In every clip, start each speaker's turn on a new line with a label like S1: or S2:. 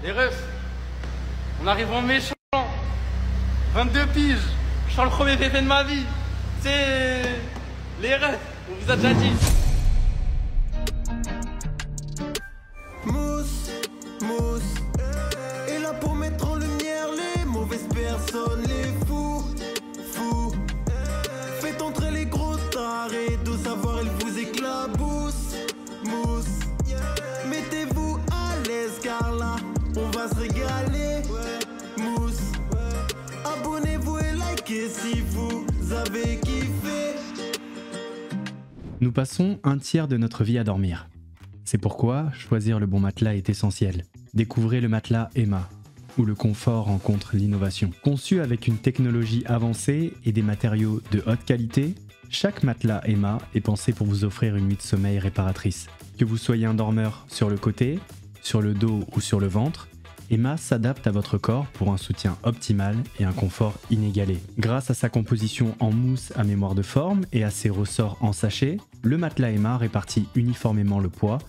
S1: Les refs, on arrive en méchant. 22 piges, je sens le premier pépé de ma vie. C'est les refs, on vous a déjà dit.
S2: Mousse, mousse, est là pour mettre en lumière les mauvaises personnes, les fous, fous. Faites entrer les gros tarés, de savoir elle vous éclabousse, mousse. Mettez-vous à l'aise car là, on va se régaler, mousse. Abonnez-vous et likez si vous avez kiffé.
S3: Nous passons un tiers de notre vie à dormir. C'est pourquoi choisir le bon matelas est essentiel. Découvrez le matelas Emma, où le confort rencontre l'innovation. Conçu avec une technologie avancée et des matériaux de haute qualité, chaque matelas Emma est pensé pour vous offrir une nuit de sommeil réparatrice. Que vous soyez un dormeur sur le côté, sur le dos ou sur le ventre, Emma s'adapte à votre corps pour un soutien optimal et un confort inégalé. Grâce à sa composition en mousse à mémoire de forme et à ses ressorts en sachet, le matelas Emma répartit uniformément le poids,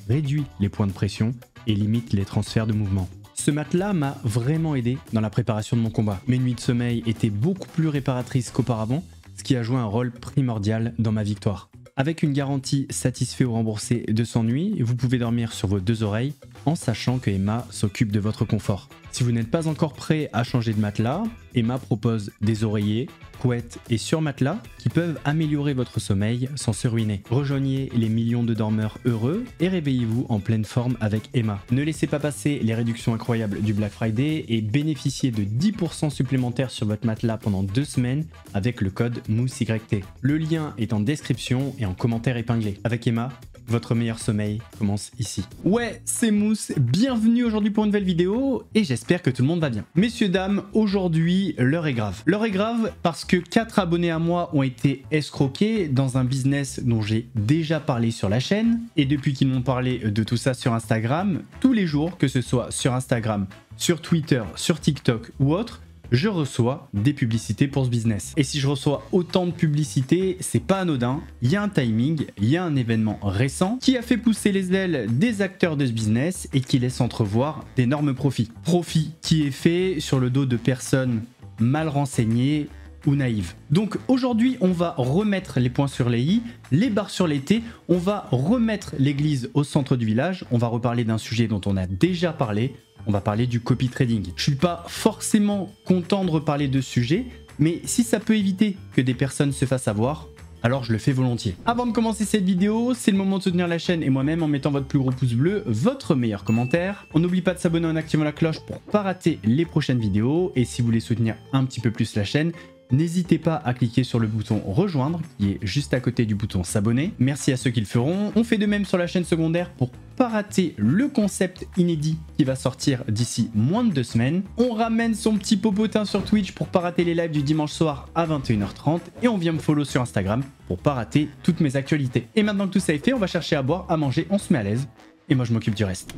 S3: réduit les points de pression et limite les transferts de mouvement. Ce matelas m'a vraiment aidé dans la préparation de mon combat. Mes nuits de sommeil étaient beaucoup plus réparatrices qu'auparavant, ce qui a joué un rôle primordial dans ma victoire. Avec une garantie satisfait ou remboursée de 100 nuits, vous pouvez dormir sur vos deux oreilles en sachant que Emma s'occupe de votre confort. Si vous n'êtes pas encore prêt à changer de matelas, Emma propose des oreillers, couettes et surmatelas qui peuvent améliorer votre sommeil sans se ruiner. Rejoignez les millions de dormeurs heureux et réveillez-vous en pleine forme avec Emma. Ne laissez pas passer les réductions incroyables du Black Friday et bénéficiez de 10% supplémentaires sur votre matelas pendant 2 semaines avec le code MOUSSYT. Le lien est en description et en commentaire épinglé. Avec Emma, votre meilleur sommeil commence ici. Ouais, c'est Mousse, bienvenue aujourd'hui pour une nouvelle vidéo et j'espère que tout le monde va bien. Messieurs, dames, aujourd'hui, l'heure est grave. L'heure est grave parce que 4 abonnés à moi ont été escroqués dans un business dont j'ai déjà parlé sur la chaîne. Et depuis qu'ils m'ont parlé de tout ça sur Instagram, tous les jours, que ce soit sur Instagram, sur Twitter, sur TikTok ou autre, je reçois des publicités pour ce business. Et si je reçois autant de publicités, c'est pas anodin. Il y a un timing, il y a un événement récent qui a fait pousser les ailes des acteurs de ce business et qui laisse entrevoir d'énormes profits. Profit qui est fait sur le dos de personnes mal renseignées ou naïves. Donc aujourd'hui, on va remettre les points sur les i, les barres sur les t, on va remettre l'église au centre du village, on va reparler d'un sujet dont on a déjà parlé. On va parler du copy trading. Je suis pas forcément content de reparler de ce sujet, mais si ça peut éviter que des personnes se fassent avoir, alors je le fais volontiers. Avant de commencer cette vidéo, c'est le moment de soutenir la chaîne et moi-même en mettant votre plus gros pouce bleu, votre meilleur commentaire. On n'oublie pas de s'abonner en activant la cloche pour pas rater les prochaines vidéos. Et si vous voulez soutenir un petit peu plus la chaîne, n'hésitez pas à cliquer sur le bouton rejoindre qui est juste à côté du bouton s'abonner. Merci à ceux qui le feront. On fait de même sur la chaîne secondaire pour pas rater le concept inédit qui va sortir d'ici moins de 2 semaines. On ramène son petit popotin sur Twitch pour pas rater les lives du dimanche soir à 21h30 et on vient me follow sur Instagram pour pas rater toutes mes actualités. Et maintenant que tout ça est fait, on va chercher à boire, à manger, on se met à l'aise et moi je m'occupe du reste.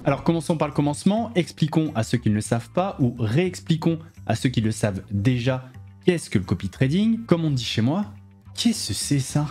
S3: Alors commençons par le commencement, expliquons à ceux qui ne le savent pas ou réexpliquons à ceux qui le savent déjà qu'est-ce que le copy trading. Comme on dit chez moi, qu'est-ce que c'est ça ?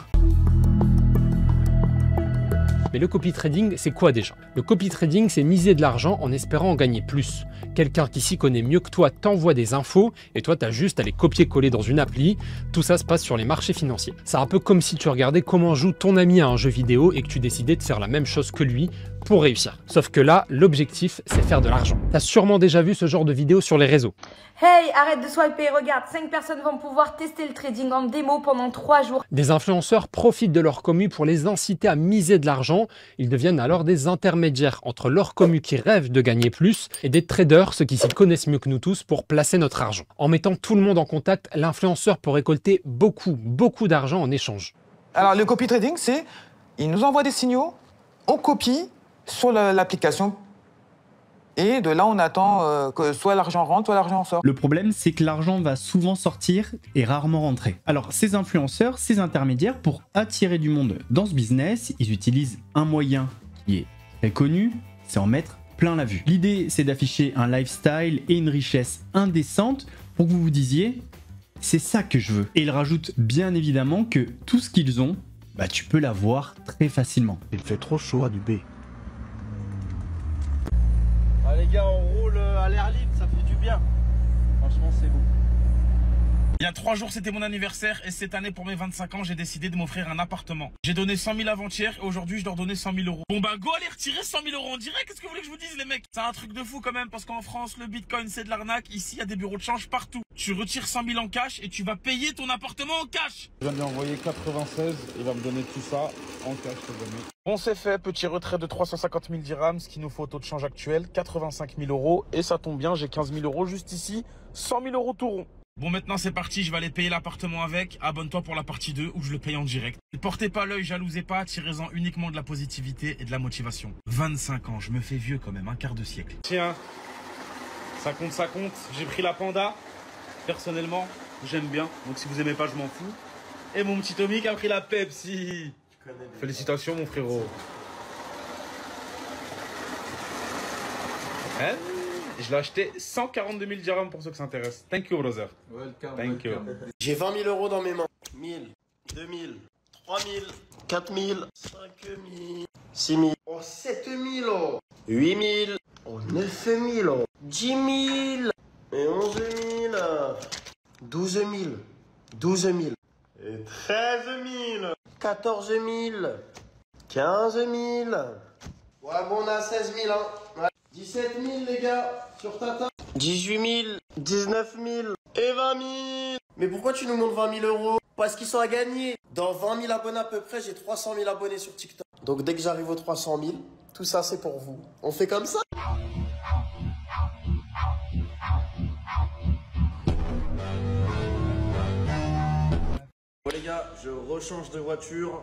S4: Mais le copy trading, c'est quoi déjà? Le copy trading, c'est miser de l'argent en espérant en gagner plus. Quelqu'un qui s'y connaît mieux que toi t'envoie des infos et toi, tu as juste à les copier-coller dans une appli. Tout ça se passe sur les marchés financiers. C'est un peu comme si tu regardais comment joue ton ami à un jeu vidéo et que tu décidais de faire la même chose que lui pour réussir. Sauf que là, l'objectif, c'est faire de l'argent. T'as sûrement déjà vu ce genre de vidéo sur les réseaux.
S5: Hey, arrête de swiper, regarde, 5 personnes vont pouvoir tester le trading en démo pendant 3 jours.
S4: Des influenceurs profitent de leur commu pour les inciter à miser de l'argent. Ils deviennent alors des intermédiaires entre leur commu qui rêvent de gagner plus et des traders, ceux qui s'y connaissent mieux que nous tous, pour placer notre argent. En mettant tout le monde en contact, l'influenceur peut récolter beaucoup d'argent en échange.
S6: Alors le copy trading, c'est, il nous envoie des signaux, on copie sur l'application. Et de là, on attend que soit l'argent rentre, soit l'argent sort.
S3: Le problème, c'est que l'argent va souvent sortir et rarement rentrer. Alors, ces influenceurs, ces intermédiaires, pour attirer du monde dans ce business, ils utilisent un moyen qui est très connu, c'est en mettre plein la vue. L'idée, c'est d'afficher un lifestyle et une richesse indécente pour que vous vous disiez « c'est ça que je veux ». Et ils rajoutent bien évidemment que tout ce qu'ils ont bah tu peux la voir très facilement.
S7: Il fait trop chaud à du B.
S1: Ah les gars, on roule à l'air libre, ça fait du bien. Franchement, c'est beau.
S8: Il y a 3 jours, c'était mon anniversaire et cette année, pour mes 25 ans, j'ai décidé de m'offrir un appartement. J'ai donné 100 000 avant-hier et aujourd'hui, je dois donner 100 000 euros. Bon bah, go aller retirer 100 000 euros en direct. Qu'est-ce que vous voulez que je vous dise, les mecs? C'est un truc de fou quand même parce qu'en France, le bitcoin, c'est de l'arnaque. Ici, il y a des bureaux de change partout. Tu retires 100 000 en cash et tu vas payer ton appartement en cash.
S9: Je viens de lui envoyer 96, il va me donner tout ça en cash.
S8: Bon, c'est fait, petit retrait de 350 000 dirhams, ce qui nous faut au taux de change actuel, 85 000 euros. Et ça tombe bien, j'ai 15 000 euros juste ici, 100 000 euros tout rond. Bon, maintenant c'est parti, je vais aller payer l'appartement avec. Abonne-toi pour la partie 2 où je le paye en direct. Ne portez pas l'œil, jalousez pas, tirez-en uniquement de la positivité et de la motivation. 25 ans, je me fais vieux quand même, un quart de siècle. Tiens, ça compte, ça compte. J'ai pris la Panda. Personnellement, j'aime bien. Donc si vous aimez pas, je m'en fous. Et mon petit Tommy qui a pris la Pepsi. Félicitations mon frérot. Hein? Je l'ai acheté 142 000 dirhams pour ceux qui s'intéressent. Thank you, brother.
S9: Welcome.
S8: Thank you.
S10: J'ai 20 000 euros dans mes mains. 1000, 2000, 3000, 4000, 5000, 6000, oh 7000, oh 8000, oh 9000, oh 10 000, et 11 000, 12 000, 12 000, et 13 000, 14 000, 15 000. Ouais, bon, on a 16 000, hein. Ouais. 17 000, les gars, sur ta table. 18 000, 19 000 et 20 000. Mais pourquoi tu nous montres 20 000 euros? Parce qu'ils sont à gagner. Dans 20 000 abonnés à peu près, j'ai 300 000 abonnés sur TikTok. Donc dès que j'arrive aux 300 000, tout ça c'est pour vous. On fait comme ça? Bon les gars, je rechange de voiture.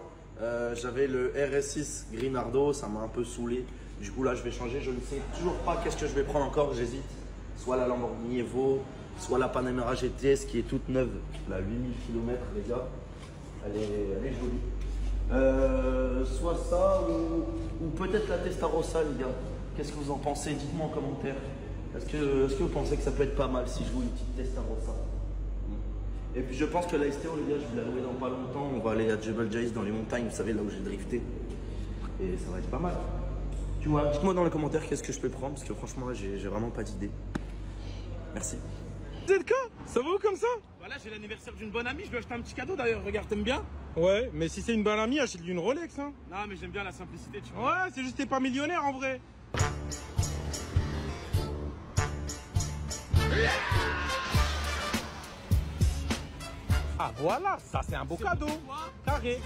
S10: J'avais le RS6 Grinardo, ça m'a un peu saoulé. Du coup là je vais changer, je ne sais toujours pas qu'est-ce que je vais prendre encore, j'hésite. Soit la Lamborghini Evo, soit la Panamera GTS qui est toute neuve, la 8000 km les gars, elle est jolie. Soit ça ou peut-être la Testarossa les gars. Qu'est-ce que vous en pensez? Dites-moi en commentaire. Est-ce que vous pensez que ça peut être pas mal si je joue une petite Testarossa? Et puis je pense que la STO les gars, je vais la louer dans pas longtemps. On va aller à Jebel Jais dans les montagnes, vous savez là où j'ai drifté. Et ça va être pas mal. Tu vois, dites-moi dans les commentaires qu'est-ce que je peux prendre parce que franchement là j'ai vraiment pas d'idée. Merci.
S8: ZK, ça va où comme ça? Voilà, j'ai l'anniversaire d'une bonne amie, je lui ai acheté un petit cadeau d'ailleurs, regarde, t'aimes bien?
S9: Ouais, mais si c'est une bonne amie, achète-lui une Rolex, hein.
S8: Non, mais j'aime bien la simplicité, tu vois.
S9: Ouais, c'est juste t'es pas millionnaire en vrai. Ah voilà, ça c'est un beau cadeau. Carré.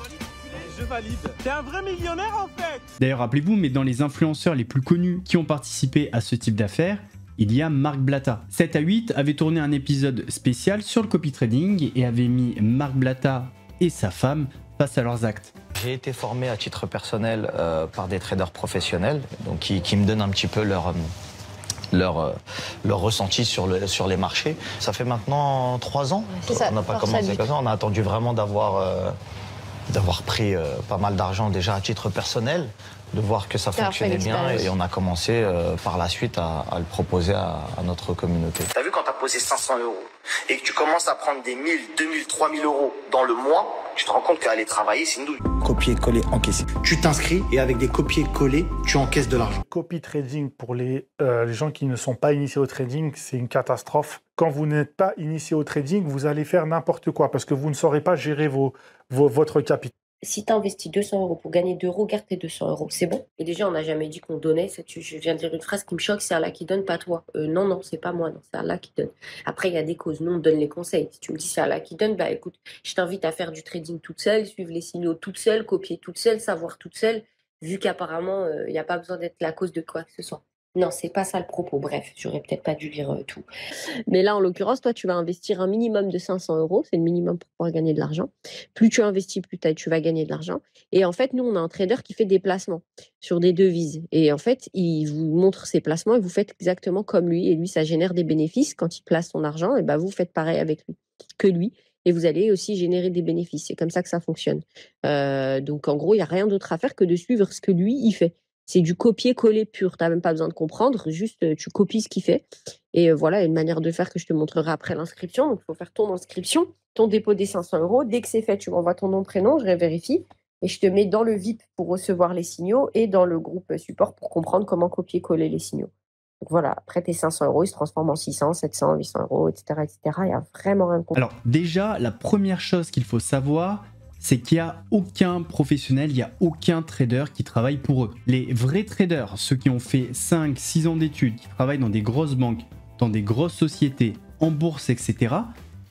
S9: Je valide. T'es un vrai millionnaire en fait.
S3: D'ailleurs, rappelez-vous, mais dans les influenceurs les plus connus qui ont participé à ce type d'affaires, il y a Marc Blatta. 7 à 8 avait tourné un épisode spécial sur le copy trading et avait mis Marc Blatta et sa femme face à leurs actes.
S11: J'ai été formé à titre personnel par des traders professionnels donc qui me donnent un petit peu leur ressenti sur les marchés. Ça fait maintenant 3 ans. On n'a pas commencé comme ça. On a attendu vraiment d'avoir pris pas mal d'argent déjà à titre personnel, de voir que ça fonctionnait bien et on a commencé par la suite à le proposer à notre communauté.
S10: T'as vu quand t'as posé 500 euros et que tu commences à prendre des 1000, 2000, 3000 euros dans le mois, tu te rends compte qu'aller travailler c'est une douille. Copier-coller, encaisser. Tu t'inscris et avec des copier-coller, tu encaisses de l'argent.
S12: Copy trading pour les gens qui ne sont pas initiés au trading, c'est une catastrophe. Quand vous n'êtes pas initié au trading, vous allez faire n'importe quoi parce que vous ne saurez pas gérer votre capital.
S13: Si tu investis 200 euros pour gagner 2 euros, garde tes 200 euros, c'est bon. Et déjà, on n'a jamais dit qu'on donnait. Je viens de dire une phrase qui me choque, c'est Allah qui donne, pas toi. Non, c'est pas moi, non, c'est Allah qui donne. Après, il y a des causes, nous, on donne les conseils. Si tu me dis c'est Allah qui donne, bah écoute, je t'invite à faire du trading toute seule, suivre les signaux toute seule, copier toute seule, savoir toute seule, vu qu'apparemment, il n'y a pas besoin d'être la cause de quoi que ce soit. Non, c'est pas ça le propos. Bref, j'aurais peut-être pas dû lire tout. Mais là, en l'occurrence, toi, tu vas investir un minimum de 500 euros. C'est le minimum pour pouvoir gagner de l'argent. Plus tu investis, plus tu vas gagner de l'argent. Et en fait, nous, on a un trader qui fait des placements sur des devises. Et en fait, il vous montre ses placements et vous faites exactement comme lui. Et lui, ça génère des bénéfices. Quand il place son argent, et ben, vous faites pareil avec lui que lui. Et vous allez aussi générer des bénéfices. C'est comme ça que ça fonctionne. Donc, en gros, il n'y a rien d'autre à faire que de suivre ce que lui, il fait. C'est du copier-coller pur. Tu n'as même pas besoin de comprendre. Juste, tu copies ce qu'il fait. Et voilà, il y a une manière de faire que je te montrerai après l'inscription. Donc, il faut faire ton inscription, ton dépôt des 500 euros. Dès que c'est fait, tu m'envoies ton nom, prénom, je vérifie. et je te mets dans le VIP pour recevoir les signaux et dans le groupe support pour comprendre comment copier-coller les signaux. Donc voilà, après tes 500 €, ils se transforment en 600, 700, 800 €, etc., etc. Il n'y a vraiment rien de compliqué.
S3: Alors déjà, la première chose qu'il faut savoir, c'est qu'il n'y a aucun professionnel, il n'y a aucun trader qui travaille pour eux. Les vrais traders, ceux qui ont fait 5, 6 ans d'études, qui travaillent dans des grosses banques, dans des grosses sociétés, en bourse, etc.,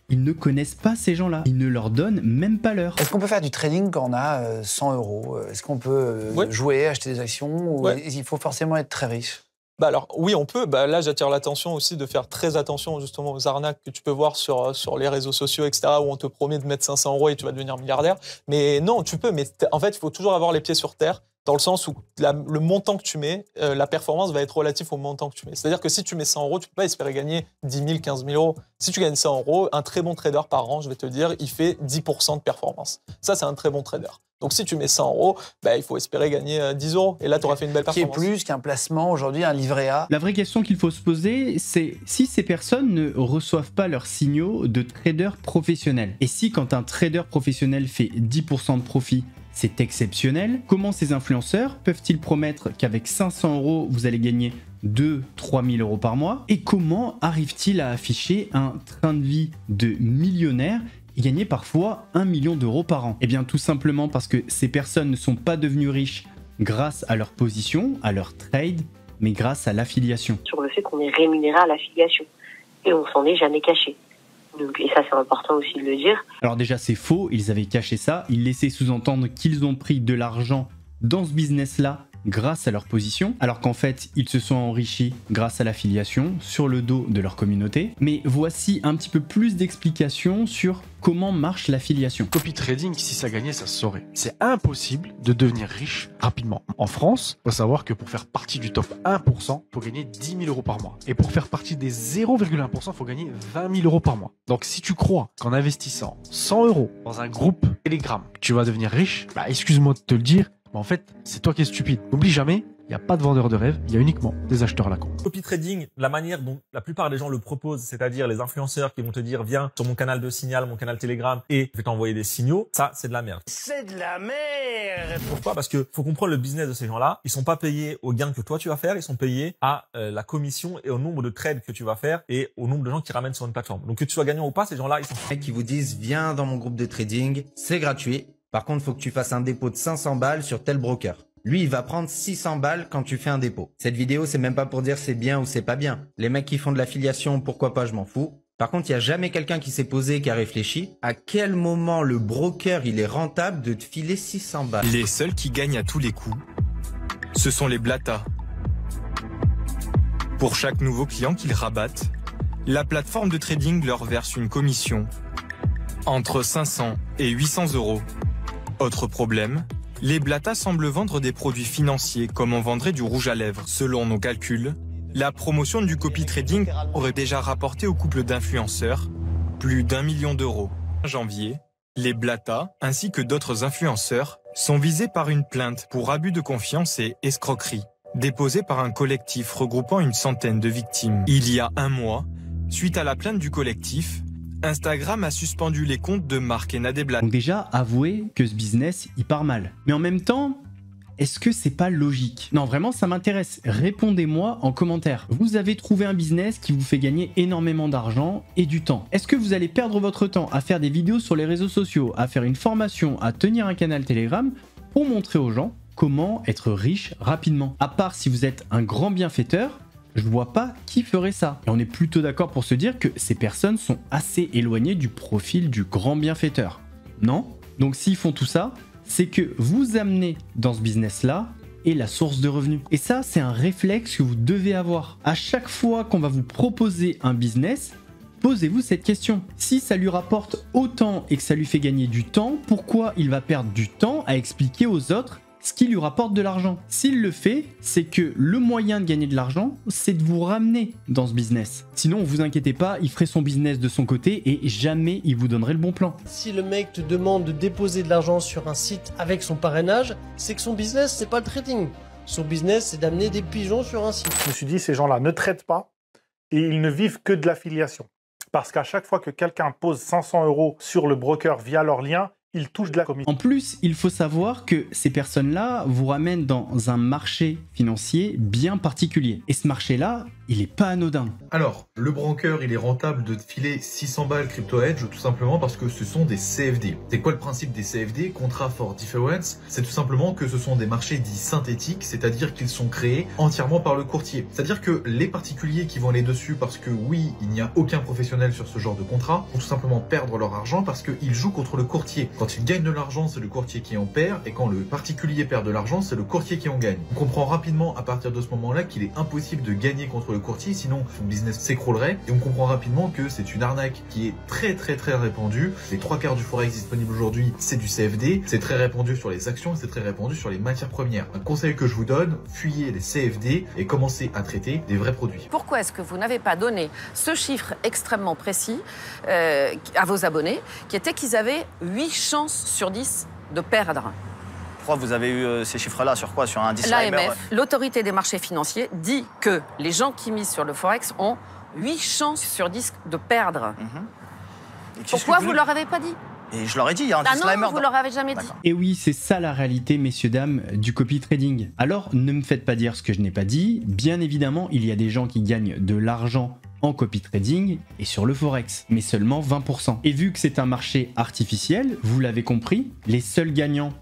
S3: ils ne connaissent pas ces gens-là. Ils ne leur donnent même pas l'heure.
S7: Est-ce qu'on peut faire du trading quand on a 100 €? Est-ce qu'on peut jouer, acheter des actions ou il faut forcément être très riche?
S14: Bah alors oui, on peut. Bah là, j'attire l'attention aussi de faire très attention justement aux arnaques que tu peux voir sur les réseaux sociaux, etc., où on te promet de mettre 500 € et tu vas devenir milliardaire. Mais non, tu peux. Mais en fait, il faut toujours avoir les pieds sur terre, dans le sens où le montant que tu mets, la performance va être relative au montant que tu mets. C'est-à-dire que si tu mets 100 €, tu peux pas espérer gagner 10 000, 15 000 €. Si tu gagnes 100 €, un très bon trader par an, je vais te dire, il fait 10% de performance. Ça, c'est un très bon trader. Donc, si tu mets 100 €, bah, il faut espérer gagner 10 €. Et là, tu auras fait une belle performance.
S7: Qui est plus qu'un placement aujourd'hui, un livret A.
S3: La vraie question qu'il faut se poser, c'est si ces personnes ne reçoivent pas leurs signaux de traders professionnels. Et si quand un trader professionnel fait 10% de profit, c'est exceptionnel, comment ces influenceurs peuvent-ils promettre qu'avec 500 €, vous allez gagner 2-3 000 € par mois? Et comment arrivent-ils à afficher un train de vie de millionnaire et gagner parfois 1 million d'euros par an? Eh bien tout simplement parce que ces personnes ne sont pas devenues riches grâce à leur position, à leur trade, mais grâce à l'affiliation.
S13: Sur le fait qu'on est rémunéré à l'affiliation. Et on s'en est jamais caché. Donc, et ça, c'est important aussi de le dire.
S3: Alors déjà, c'est faux, ils avaient caché ça, ils laissaient sous-entendre qu'ils ont pris de l'argent dans ce business-là grâce à leur position, alors qu'en fait, ils se sont enrichis grâce à l'affiliation sur le dos de leur communauté. Mais voici un petit peu plus d'explications sur comment marche l'affiliation.
S15: Copy trading, si ça gagnait, ça se saurait. C'est impossible de devenir riche rapidement. En France, il faut savoir que pour faire partie du top 1%, il faut gagner 10 000 € par mois. Et pour faire partie des 0,1%, il faut gagner 20 000 € par mois. Donc si tu crois qu'en investissant 100 € dans un groupe Telegram, tu vas devenir riche, bah excuse-moi de te le dire, mais en fait, c'est toi qui es stupide. N'oublie jamais, il n'y a pas de vendeur de rêve, il y a uniquement des acheteurs à la con.
S16: Copy trading, la manière dont la plupart des gens le proposent, c'est-à-dire les influenceurs qui vont te dire viens sur mon canal de Signal, mon canal Telegram et je vais t'envoyer des signaux, ça c'est de la merde.
S7: C'est de la merde.
S16: Pourquoi? Parce que faut comprendre le business de ces gens-là. Ils sont pas payés au gain que toi tu vas faire, ils sont payés à la commission et au nombre de trades que tu vas faire et au nombre de gens qui ramènent sur une plateforme. Donc que tu sois gagnant ou pas, ces gens-là, ils sont...
S17: Qui vous disent viens dans mon groupe de trading, c'est gratuit. Par contre, faut que tu fasses un dépôt de 500 balles sur tel broker. Lui, il va prendre 600 balles quand tu fais un dépôt. Cette vidéo, c'est même pas pour dire c'est bien ou c'est pas bien. Les mecs qui font de l'affiliation, pourquoi pas, je m'en fous. Par contre, il n'y a jamais quelqu'un qui s'est posé et qui a réfléchi. À quel moment le broker, il est rentable de te filer 600 balles?
S18: Les seuls qui gagnent à tous les coups, ce sont les blatas. Pour chaque nouveau client qu'ils rabattent, la plateforme de trading leur verse une commission entre 500 et 800 €. Autre problème, les blatas semblent vendre des produits financiers comme on vendrait du rouge à lèvres. Selon nos calculs, la promotion du copy trading aurait déjà rapporté au couple d'influenceurs plus d'1 million d'euros. En janvier, les blatas, ainsi que d'autres influenceurs, sont visés par une plainte pour abus de confiance et escroquerie, déposée par un collectif regroupant une centaine de victimes. Il y a un mois, suite à la plainte du collectif, Instagram a suspendu les comptes de Marc et Nadeblat.
S3: Donc déjà, avouez que ce business, il part mal. Mais en même temps, est-ce que c'est pas logique? Non, vraiment, ça m'intéresse. Répondez-moi en commentaire. Vous avez trouvé un business qui vous fait gagner énormément d'argent et du temps. Est-ce que vous allez perdre votre temps à faire des vidéos sur les réseaux sociaux, à faire une formation, à tenir un canal Telegram pour montrer aux gens comment être riche rapidement? À part si vous êtes un grand bienfaiteur, je vois pas qui ferait ça. Et on est plutôt d'accord pour se dire que ces personnes sont assez éloignées du profil du grand bienfaiteur. Non? Donc s'ils font tout ça, c'est que vous amenez dans ce business-là et la source de revenus. Et ça, c'est un réflexe que vous devez avoir. À chaque fois qu'on va vous proposer un business, posez-vous cette question. Si ça lui rapporte autant et que ça lui fait gagner du temps, pourquoi il va perdre du temps à expliquer aux autres ce qui lui rapporte de l'argent? S'il le fait, c'est que le moyen de gagner de l'argent, c'est de vous ramener dans ce business. Sinon, vous inquiétez pas, il ferait son business de son côté et jamais il vous donnerait le bon plan.
S19: Si le mec te demande de déposer de l'argent sur un site avec son parrainage, c'est que son business, c'est pas le trading. Son business, c'est d'amener des pigeons sur un site.
S12: Je me suis dit, ces gens-là ne traitent pas et ils ne vivent que de l'affiliation. Parce qu'à chaque fois que quelqu'un pose 500 € sur le broker via leur lien, ils touchent de la commission.
S3: En plus, il faut savoir que ces personnes-là vous ramènent dans un marché financier bien particulier. Et ce marché-là, il n'est pas anodin.
S20: Alors, le broker, il est rentable de filer 600 balles Crypto Edge tout simplement parce que ce sont des CFD. C'est quoi le principe des CFD, Contra for Difference? C'est tout simplement que ce sont des marchés dits synthétiques, c'est-à-dire qu'ils sont créés entièrement par le courtier. C'est-à-dire que les particuliers qui vont aller dessus parce que oui, il n'y a aucun professionnel sur ce genre de contrat, vont tout simplement perdre leur argent parce qu'ils jouent contre le courtier. Quand ils gagnent de l'argent, c'est le courtier qui en perd, et quand le particulier perd de l'argent, c'est le courtier qui en gagne. On comprend rapidement à partir de ce moment-là qu'il est impossible de gagner contre le courtier, sinon son business s'écroulerait, et on comprend rapidement que c'est une arnaque qui est très répandue. Les 3/4 du forex disponible aujourd'hui, c'est du CFD, c'est très répandu sur les actions, c'est très répandu sur les matières premières. Un conseil que je vous donne, fuyez les CFD et commencez à traiter des vrais produits.
S21: Pourquoi est-ce que vous n'avez pas donné ce chiffre extrêmement précis à vos abonnés, qui était qu'ils avaient 8 chances sur 10 de perdre?
S11: Pourquoi vous avez eu ces chiffres-là? Sur quoi? Sur un indice
S21: L'AMF, l'autorité des marchés financiers, dit que les gens qui misent sur le Forex ont 8 chances sur 10 de perdre. Pourquoi vous ne leur avez pas dit?
S11: Et je leur ai dit, il y a un disclaimer.
S21: Non, vous leur avez jamais dit.
S3: Et oui, c'est ça la réalité, messieurs, dames, du copy trading. Alors, ne me faites pas dire ce que je n'ai pas dit. Bien évidemment, il y a des gens qui gagnent de l'argent en copy trading et sur le forex, mais seulement 20%. Et vu que c'est un marché artificiel, vous l'avez compris, les seuls gagnants,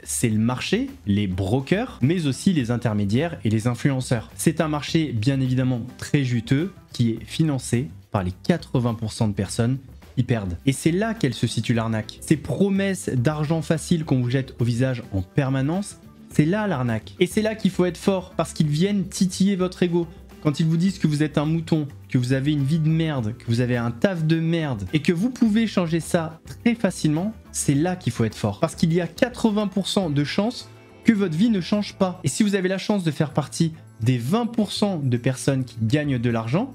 S3: c'est le marché, les brokers, mais aussi les intermédiaires et les influenceurs. C'est un marché bien évidemment très juteux qui est financé par les 80% de personnes qui perdent. Et c'est là qu'elle se situe l'arnaque. Ces promesses d'argent facile qu'on vous jette au visage en permanence, c'est là l'arnaque. Et c'est là qu'il faut être fort parce qu'ils viennent titiller votre ego. Quand ils vous disent que vous êtes un mouton, que vous avez une vie de merde, que vous avez un taf de merde et que vous pouvez changer ça très facilement, c'est là qu'il faut être fort. Parce qu'il y a 80% de chances que votre vie ne change pas. Et si vous avez la chance de faire partie des 20% de personnes qui gagnent de l'argent,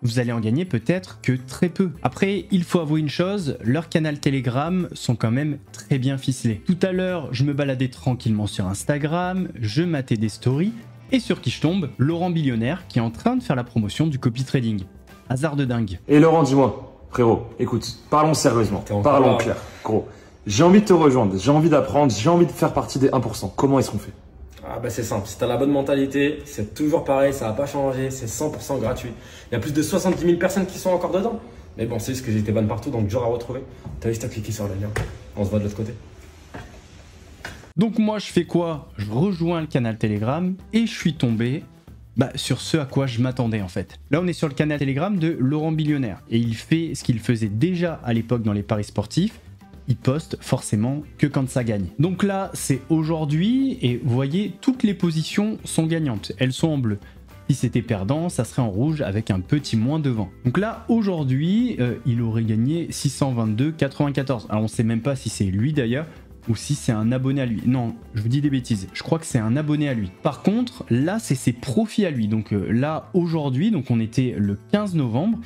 S3: vous allez en gagner peut-être que très peu. Après, il faut avouer une chose, leurs canaux Telegram sont quand même très bien ficelés. Tout à l'heure, je me baladais tranquillement sur Instagram, je matais des stories, et sur qui je tombe, Laurent Billionnaire qui est en train de faire la promotion du copy trading. Hasard de dingue.
S22: Et Laurent, dis-moi, frérot, écoute, parlons sérieusement, parlons clair, gros. J'ai envie de te rejoindre, j'ai envie d'apprendre, j'ai envie de faire partie des 1%. Comment est-ce qu'on fait?
S23: Ah bah c'est simple, si t'as la bonne mentalité, c'est toujours pareil, ça va pas changer, c'est 100% gratuit. Il y a plus de 70 000 personnes qui sont encore dedans. Mais bon, c'est juste que j'étais bonne partout, donc dur à retrouver. T'as juste à cliquer sur le lien, on se voit de l'autre côté.
S3: Donc moi je fais quoi? Je rejoins le canal Telegram et je suis tombé sur ce à quoi je m'attendais en fait. Là on est sur le canal Telegram de Laurent Billionnaire et il fait ce qu'il faisait déjà à l'époque dans les paris sportifs. Il poste forcément que quand ça gagne. Donc là c'est aujourd'hui et vous voyez toutes les positions sont gagnantes, elles sont en bleu. Si c'était perdant, ça serait en rouge avec un petit moins devant. Donc là, aujourd'hui, il aurait gagné 622,94. Alors on sait même pas si c'est lui d'ailleurs, ou si c'est un abonné à lui. Non, je vous dis des bêtises. Je crois que c'est un abonné à lui. Par contre, là, c'est ses profits à lui. Donc là, aujourd'hui, donc on était le 15 novembre,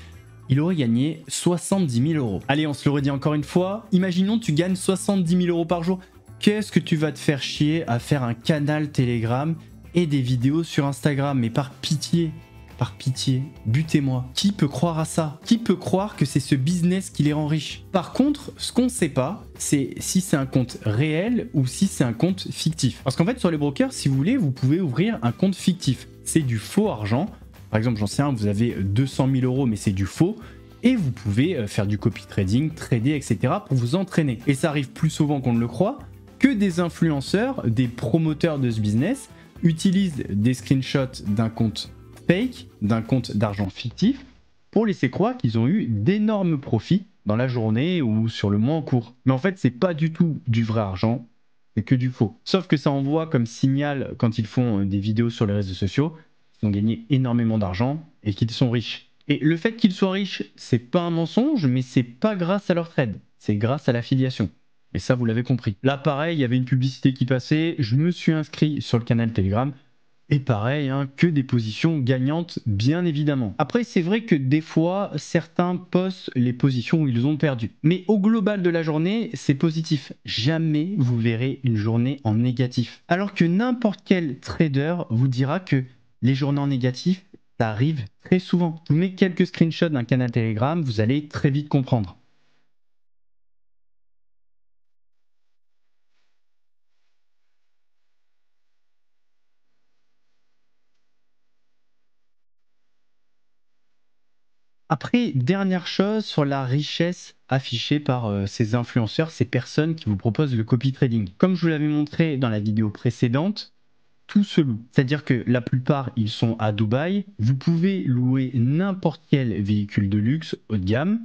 S3: il aurait gagné 70 000 €. Allez, on se le redit encore une fois. Imaginons tu gagnes 70 000 € par jour. Qu'est-ce que tu vas te faire chier à faire un canal Telegram et des vidéos sur Instagram? Mais par pitié, butez-moi. Qui peut croire à ça? Qui peut croire que c'est ce business qui les rend riches? Par contre, ce qu'on ne sait pas, c'est si c'est un compte réel ou si c'est un compte fictif. Parce qu'en fait, sur les brokers, si vous voulez, vous pouvez ouvrir un compte fictif. C'est du faux argent. Par exemple, j'en sais un, vous avez 200 000 € mais c'est du faux. Et vous pouvez faire du copy trading, trader, etc. pour vous entraîner. Et ça arrive plus souvent qu'on ne le croit que des influenceurs, des promoteurs de ce business utilisent des screenshots d'un compte fake, d'un compte d'argent fictif, pour laisser croire qu'ils ont eu d'énormes profits dans la journée ou sur le mois en cours. Mais en fait, c'est pas du tout du vrai argent, c'est que du faux. Sauf que ça envoie comme signal quand ils font des vidéos sur les réseaux sociaux, qu'ils ont gagné énormément d'argent et qu'ils sont riches. Et le fait qu'ils soient riches, c'est pas un mensonge, mais c'est pas grâce à leur trade, c'est grâce à l'affiliation. Et ça, vous l'avez compris. Là, pareil, il y avait une publicité qui passait, je me suis inscrit sur le canal Telegram, et pareil, que des positions gagnantes, bien évidemment. Après, c'est vrai que des fois, certains postent les positions où ils ont perdu. Mais au global de la journée, c'est positif. Jamais vous verrez une journée en négatif. Alors que n'importe quel trader vous dira que les journées en négatif, ça arrive très souvent. Je vous mets quelques screenshots d'un canal Telegram, vous allez très vite comprendre. Après, dernière chose sur la richesse affichée par ces influenceurs, ces personnes qui vous proposent le copy trading. Comme je vous l'avais montré dans la vidéo précédente, tout se loue. C'est-à-dire que la plupart, ils sont à Dubaï. Vous pouvez louer n'importe quel véhicule de luxe haut de gamme.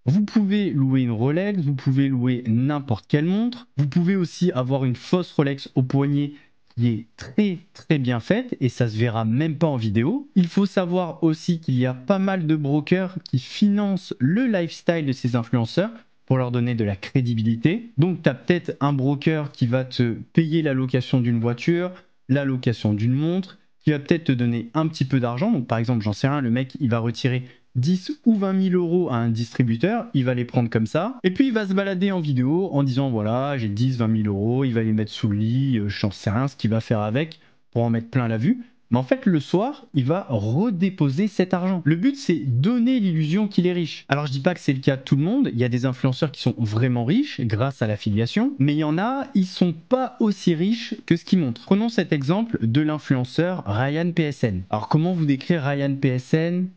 S3: Vous pouvez louer une Rolex, vous pouvez louer n'importe quelle montre. Vous pouvez aussi avoir une fausse Rolex au poignet qui est très bien faite et ça se verra même pas en vidéo. Il faut savoir aussi qu'il y a pas mal de brokers qui financent le lifestyle de ces influenceurs pour leur donner de la crédibilité. Donc tu as peut-être un broker qui va te payer la location d'une voiture, la location d'une montre, qui va peut-être te donner un petit peu d'argent. Donc par exemple, j'en sais rien, le mec il va retirer 10 ou 20 000 euros à un distributeur, il va les prendre comme ça, et puis il va se balader en vidéo en disant voilà, j'ai 10, 20 000 euros, il va les mettre sous le lit, j'en sais rien ce qu'il va faire avec pour en mettre plein la vue. Mais en fait, le soir, il va redéposer cet argent. Le but, c'est donner l'illusion qu'il est riche. Alors, je dis pas que c'est le cas de tout le monde. Il y a des influenceurs qui sont vraiment riches grâce à l'affiliation. Mais il y en a, ils sont pas aussi riches que ce qu'ils montrent. Prenons cet exemple de l'influenceur Ryan PSN. Alors, comment vous décrire Ryan PSN ?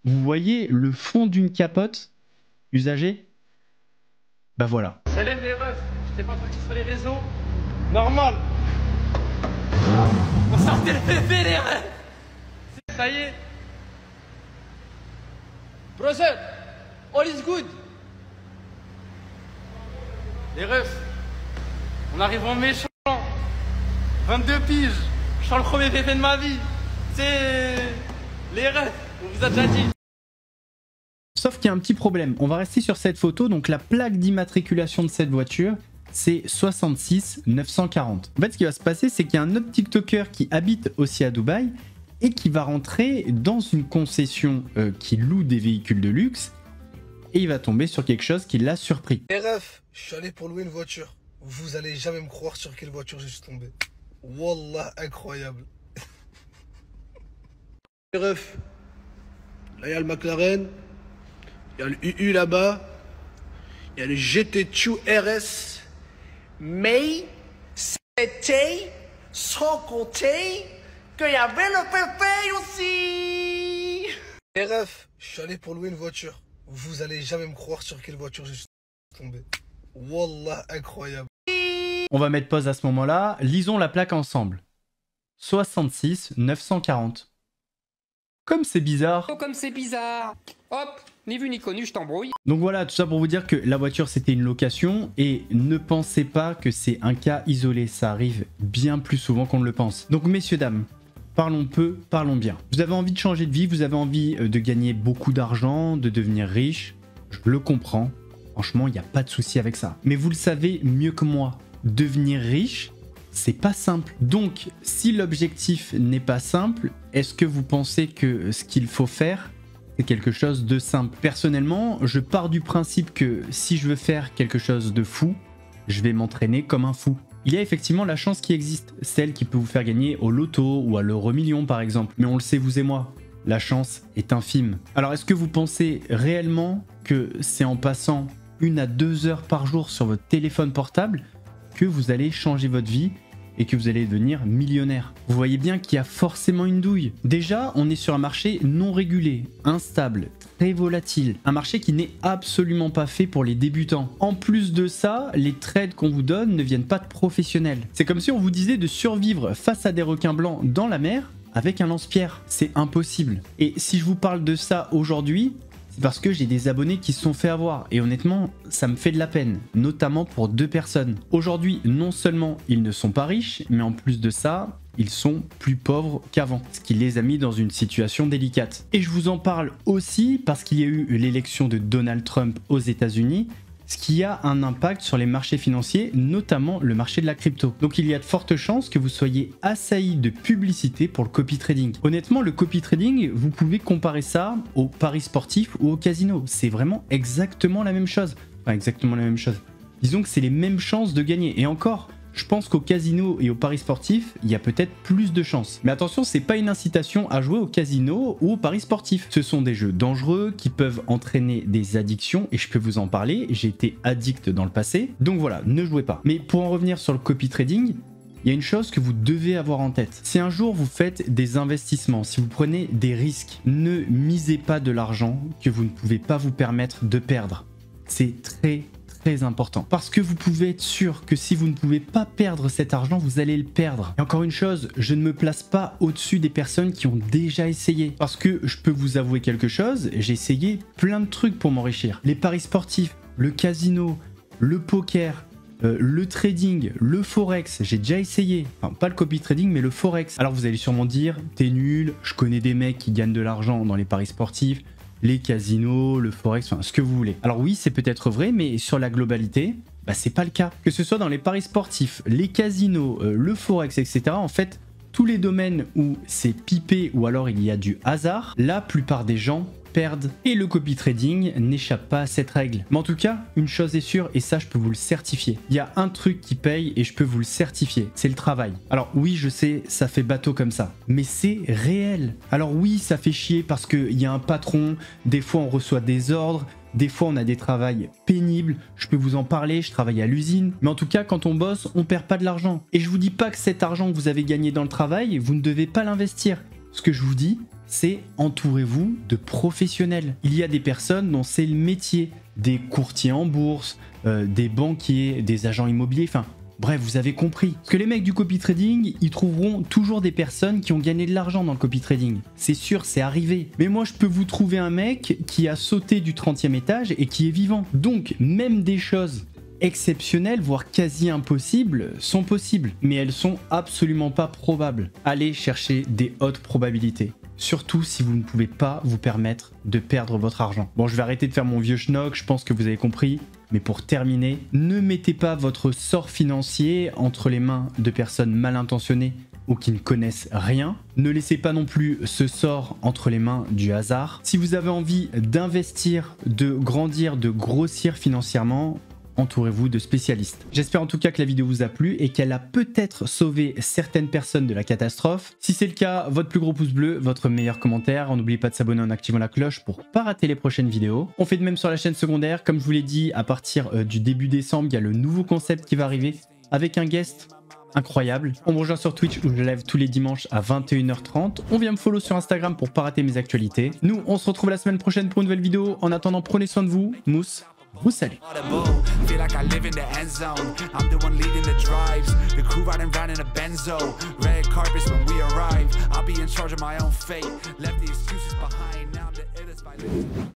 S3: Vous voyez le fond d'une capote usagée? Bah voilà.
S1: Salut les refs, j'étais pas parti sur les réseaux. Normal. On sortait le bébé les refs. Ça y est. Brother, all is good. Les refs, on arrive en méchant. 22 piges, je sens le premier bébé de ma vie. C'est les refs. On vous a déjà dit.
S3: Sauf qu'il y a un petit problème. On va rester sur cette photo. Donc la plaque d'immatriculation de cette voiture, c'est 66 940. En fait, ce qui va se passer, c'est qu'il y a un autre TikToker qui habite aussi à Dubaï et qui va rentrer dans une concession qui loue des véhicules de luxe et il va tomber sur quelque chose qui l'a surpris.
S2: Les refs, je suis allé pour louer une voiture. Vous allez jamais me croire sur quelle voiture je suis tombé. Wallah, incroyable. Les refs. Là, il y a le McLaren, il y a le UU là-bas, il y a le GT2 RS, mais c'était sans compter qu'il y avait le Pépé aussi. Les refs, je suis allé pour louer une voiture. Vous allez jamais me croire sur quelle voiture je suis tombé. Wallah, incroyable.
S3: On va mettre pause à ce moment-là. Lisons la plaque ensemble. 66 940. Comme c'est bizarre.
S4: Oh, comme c'est bizarre. Hop, ni vu ni connu, je t'embrouille.
S3: Donc voilà, tout ça pour vous dire que la voiture c'était une location et ne pensez pas que c'est un cas isolé. Ça arrive bien plus souvent qu'on ne le pense. Donc messieurs, dames, parlons peu, parlons bien. Vous avez envie de changer de vie, vous avez envie de gagner beaucoup d'argent, de devenir riche. Je le comprends. Franchement, il n'y a pas de souci avec ça. Mais vous le savez mieux que moi, devenir riche, c'est pas simple. Donc, si l'objectif n'est pas simple, est-ce que vous pensez que ce qu'il faut faire, c'est quelque chose de simple? Personnellement, je pars du principe que si je veux faire quelque chose de fou, je vais m'entraîner comme un fou. Il y a effectivement la chance qui existe, celle qui peut vous faire gagner au loto ou à l'euro-million par exemple. Mais on le sait vous et moi, la chance est infime. Alors est-ce que vous pensez réellement que c'est en passant 1 à 2 heures par jour sur votre téléphone portable que vous allez changer votre vie et que vous allez devenir millionnaire? Vous voyez bien qu'il y a forcément une douille. Déjà, on est sur un marché non régulé, instable, très volatile. Un marché qui n'est absolument pas fait pour les débutants. En plus de ça, les trades qu'on vous donne ne viennent pas de professionnels. C'est comme si on vous disait de survivre face à des requins blancs dans la mer avec un lance-pierre. C'est impossible. Et si je vous parle de ça aujourd'hui, c'est parce que j'ai des abonnés qui se sont fait avoir et honnêtement ça me fait de la peine, notamment pour 2 personnes. Aujourd'hui non seulement ils ne sont pas riches, mais en plus de ça ils sont plus pauvres qu'avant, ce qui les a mis dans une situation délicate. Et je vous en parle aussi parce qu'il y a eu l'élection de Donald Trump aux États-Unis, ce qui a un impact sur les marchés financiers, notamment le marché de la crypto. Donc il y a de fortes chances que vous soyez assailli de publicité pour le copy trading. Honnêtement, le copy trading, vous pouvez comparer ça au paris sportif ou au casino. C'est vraiment exactement la même chose. Enfin, exactement la même chose. Disons que c'est les mêmes chances de gagner. Et encore, je pense qu'au casino et au paris sportif, il y a peut-être plus de chances. Mais attention, c'est pas une incitation à jouer au casino ou au paris sportif. Ce sont des jeux dangereux qui peuvent entraîner des addictions et je peux vous en parler, j'ai été addict dans le passé. Donc voilà, ne jouez pas. Mais pour en revenir sur le copy trading, il y a une chose que vous devez avoir en tête. Si un jour vous faites des investissements, si vous prenez des risques, ne misez pas de l'argent que vous ne pouvez pas vous permettre de perdre. C'est très important. Parce que vous pouvez être sûr que si vous ne pouvez pas perdre cet argent, vous allez le perdre. Et encore une chose, je ne me place pas au-dessus des personnes qui ont déjà essayé. Parce que je peux vous avouer quelque chose, j'ai essayé plein de trucs pour m'enrichir. Les paris sportifs, le casino, le poker, le trading, le forex, j'ai déjà essayé. Enfin, pas le copy trading, mais le forex. Alors vous allez sûrement dire, t'es nul, je connais des mecs qui gagnent de l'argent dans les paris sportifs, les casinos, le forex, enfin ce que vous voulez. Alors oui, c'est peut-être vrai, mais sur la globalité, bah, c'est pas le cas. Que ce soit dans les paris sportifs, les casinos, le forex, etc. En fait, tous les domaines où c'est pipé ou alors il y a du hasard, la plupart des gens perdent. Et le copy trading n'échappe pas à cette règle. Mais en tout cas, une chose est sûre, et ça je peux vous le certifier. Il y a un truc qui paye et je peux vous le certifier, c'est le travail. Alors oui, je sais, ça fait bateau comme ça, mais c'est réel. Alors oui, ça fait chier parce qu'il y a un patron, des fois on reçoit des ordres, des fois on a des travails pénibles, je peux vous en parler, je travaille à l'usine. Mais en tout cas, quand on bosse, on perd pas de l'argent. Et je vous dis pas que cet argent que vous avez gagné dans le travail, vous ne devez pas l'investir. Ce que je vous dis, c'est entourez-vous de professionnels. Il y a des personnes dont c'est le métier, des courtiers en bourse, des banquiers, des agents immobiliers, enfin bref, vous avez compris. Parce que les mecs du copy trading, ils trouveront toujours des personnes qui ont gagné de l'argent dans le copy trading. C'est sûr, c'est arrivé. Mais moi, je peux vous trouver un mec qui a sauté du 30e étage et qui est vivant. Donc, même des choses exceptionnelles, voire quasi impossibles, sont possibles. Mais elles sont absolument pas probables. Allez chercher des hautes probabilités. Surtout si vous ne pouvez pas vous permettre de perdre votre argent. Bon, je vais arrêter de faire mon vieux schnock, je pense que vous avez compris. Mais pour terminer, ne mettez pas votre sort financier entre les mains de personnes mal intentionnées ou qui ne connaissent rien. Ne laissez pas non plus ce sort entre les mains du hasard. Si vous avez envie d'investir, de grandir, de grossir financièrement, entourez-vous de spécialistes. J'espère en tout cas que la vidéo vous a plu et qu'elle a peut-être sauvé certaines personnes de la catastrophe. Si c'est le cas, votre plus gros pouce bleu, votre meilleur commentaire. N'oubliez pas de s'abonner en activant la cloche pour pas rater les prochaines vidéos. On fait de même sur la chaîne secondaire. Comme je vous l'ai dit, à partir du début décembre, il y a le nouveau concept qui va arriver avec un guest incroyable. On me rejoint sur Twitch où je live tous les dimanches à 21h30. On vient me follow sur Instagram pour pas rater mes actualités. Nous, on se retrouve la semaine prochaine pour une nouvelle vidéo. En attendant, prenez soin de vous. Mousse. Vous salue.
S5: Feel like I live in the end zone. I'm the one leading the drives. The crew riding round in a Benzo. Red carpets when we arrive. I'll be in charge of my own fate. Left the excuses behind. Now I'm the illest by